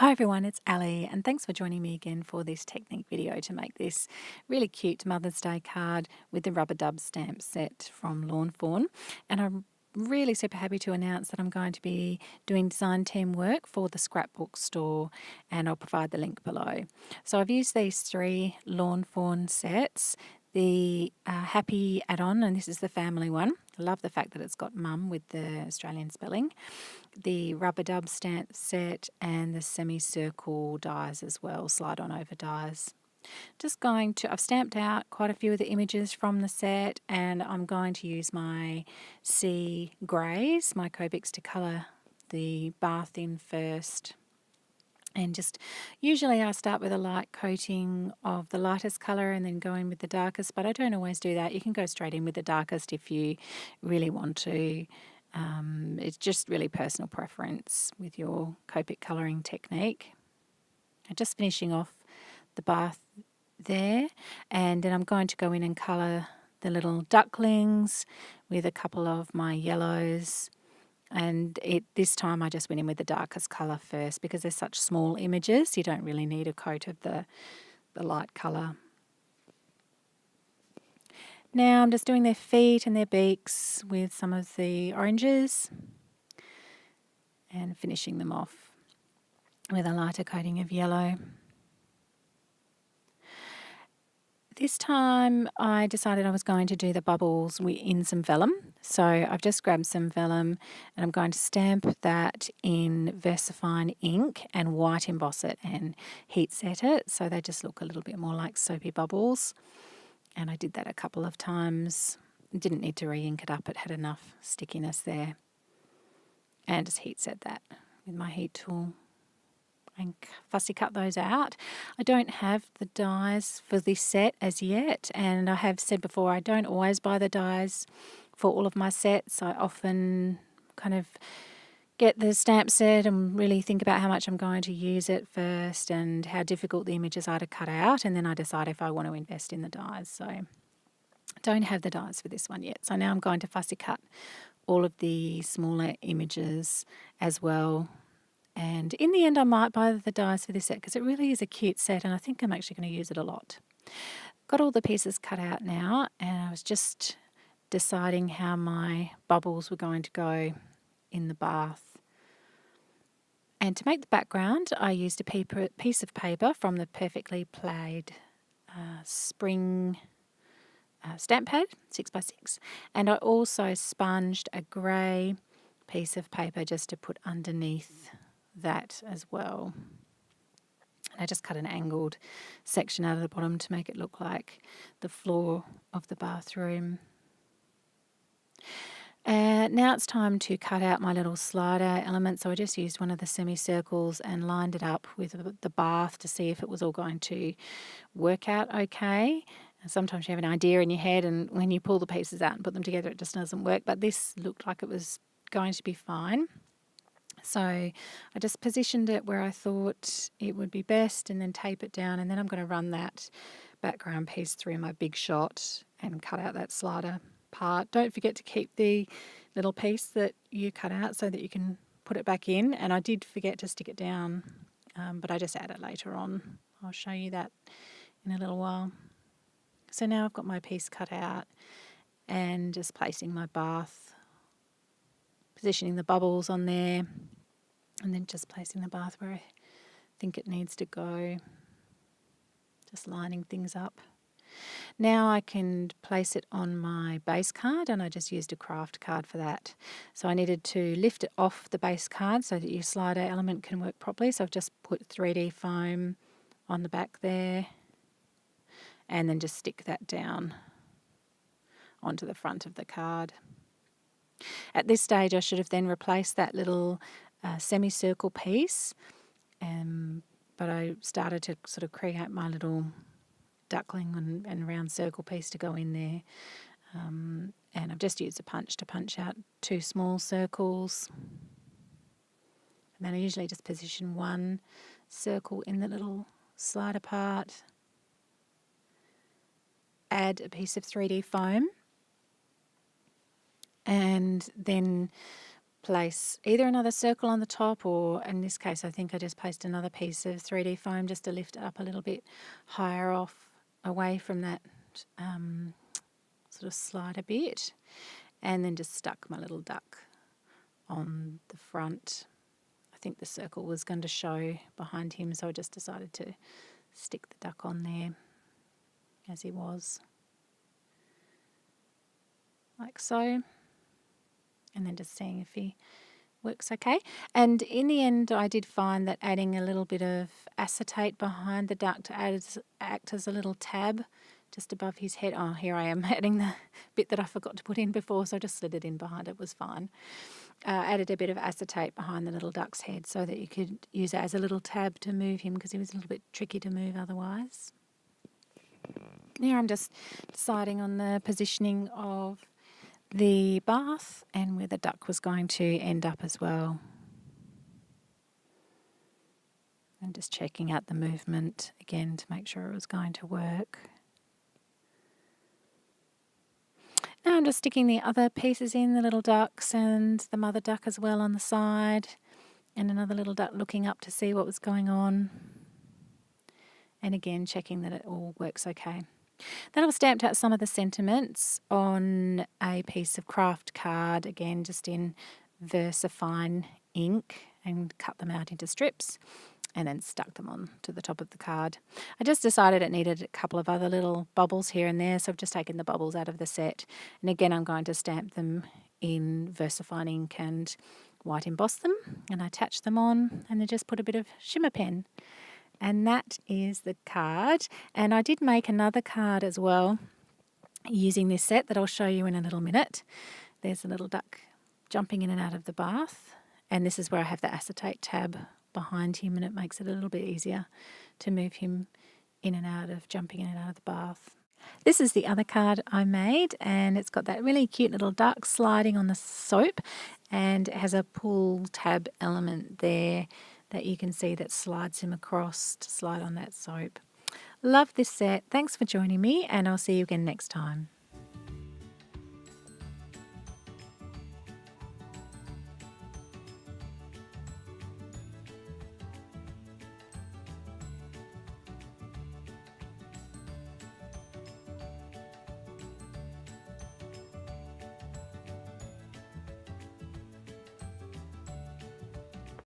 Hi everyone, it's Ali and thanks for joining me again for this technique video to make this really cute Mother's Day card with the rubber dub stamp set from Lawn Fawn. And I'm really super happy to announce that I'm going to be doing design team work for the Scrapbook Store, and I'll provide the link below. So I've used these three Lawn Fawn sets. The Happy add-on, and this is the family one. I love the fact that it's got mum with the Australian spelling. The rubber dub stamp set and the semicircle dies as well, slide on over dies. I've stamped out quite a few of the images from the set, and I'm going to use my sea greys, my Copics, to colour the bath in first. And just usually I start with a light coating of the lightest colour and then go in with the darkest, but I don't always do that. You can go straight in with the darkest if you really want to. It's just really personal preference with your Copic colouring technique. I'm just finishing off the bath there, and then I'm going to go in and colour the little ducklings with a couple of my yellows. And this time I just went in with the darkest colour first because they're such small images. You don't really need a coat of the light colour. Now I'm just doing their feet and their beaks with some of the oranges and finishing them off with a lighter coating of yellow. This time I decided I was going to do the bubbles in some vellum. So I've just grabbed some vellum and I'm going to stamp that in VersaFine ink and white emboss it and heat set it so they just look a little bit more like soapy bubbles. And I did that a couple of times. Didn't need to re-ink it up, it had enough stickiness there. And just heat set that with my heat tool and fussy cut those out. I don't have the dies for this set as yet, and I have said before I don't always buy the dies for all of my sets. I often kind of get the stamp set and really think about how much I'm going to use it first and how difficult the images are to cut out, and then I decide if I want to invest in the dies. So I don't have the dies for this one yet. So now I'm going to fussy cut all of the smaller images as well. And in the end, I might buy the dies for this set because it really is a cute set and I think I'm actually going to use it a lot. Got all the pieces cut out now, and I was just deciding how my bubbles were going to go in the bath. And to make the background, I used a piece of paper from the Perfectly Played Spring stamp pad, 6x6. And I also sponged a grey piece of paper just to put underneath that as well. And I just cut an angled section out of the bottom to make it look like the floor of the bathroom. Now it's time to cut out my little slider element. So I just used one of the semicircles and lined it up with the bath to see if it was all going to work out okay. And sometimes you have an idea in your head and when you pull the pieces out and put them together it just doesn't work, but this looked like it was going to be fine. So I just positioned it where I thought it would be best and then tape it down, and then I'm going to run that background piece through my big shot and cut out that slider part. Don't forget to keep the little piece that you cut out so that you can put it back in, and I did forget to stick it down, but I just add it later on. I'll show you that in a little while. So now I've got my piece cut out and just placing my bath, positioning the bubbles on there, and then just placing the bath where I think it needs to go, just lining things up. Now I can place it on my base card, and I just used a craft card for that. So I needed to lift it off the base card so that your slider element can work properly. So I've just put 3D foam on the back there and then just stick that down onto the front of the card. At this stage I should have then replaced that little semicircle piece, but I started to sort of create my little duckling and round circle piece to go in there, and I've just used a punch to punch out 2 small circles, and then I usually just position one circle in the little slider part, add a piece of 3D foam, and then place either another circle on the top, or in this case I think I just placed another piece of 3D foam just to lift it up a little bit higher off, away from that sort of slider bit, and then just stuck my little duck on the front. I think the circle was going to show behind him, so I just decided to stick the duck on there as he was, like so, and then just seeing if he works okay. And in the end I did find that adding a little bit of acetate behind the duck to act as a little tab just above his head. Oh, here I am adding the bit that I forgot to put in before, so I just slid it in behind. It was fine. Added a bit of acetate behind the little duck's head so that you could use it as a little tab to move him, because he was a little bit tricky to move otherwise. Now I'm just deciding on the positioning of the bath and where the duck was going to end up as well. And just checking out the movement again to make sure it was going to work. Now I'm just sticking the other pieces in, the little ducks and the mother duck as well on the side, and another little duck looking up to see what was going on. And again checking that it all works okay. Then I've stamped out some of the sentiments on a piece of craft card, again just in VersaFine ink, and cut them out into strips and then stuck them on to the top of the card. I just decided it needed a couple of other little bubbles here and there, so I've just taken the bubbles out of the set. And again, I'm going to stamp them in VersaFine ink and white emboss them, and I attach them on, and then just put a bit of shimmer pen. And that is the card. And I did make another card as well using this set that I'll show you in a little minute. There's a little duck jumping in and out of the bath, and this is where I have the acetate tab behind him, and it makes it a little bit easier to move him in and out of, jumping in and out of the bath. This is the other card I made, and it's got that really cute little duck sliding on the soap, and it has a pull tab element there that you can see that slides him across to slide on that soap. Love this set. Thanks for joining me, and I'll see you again next time.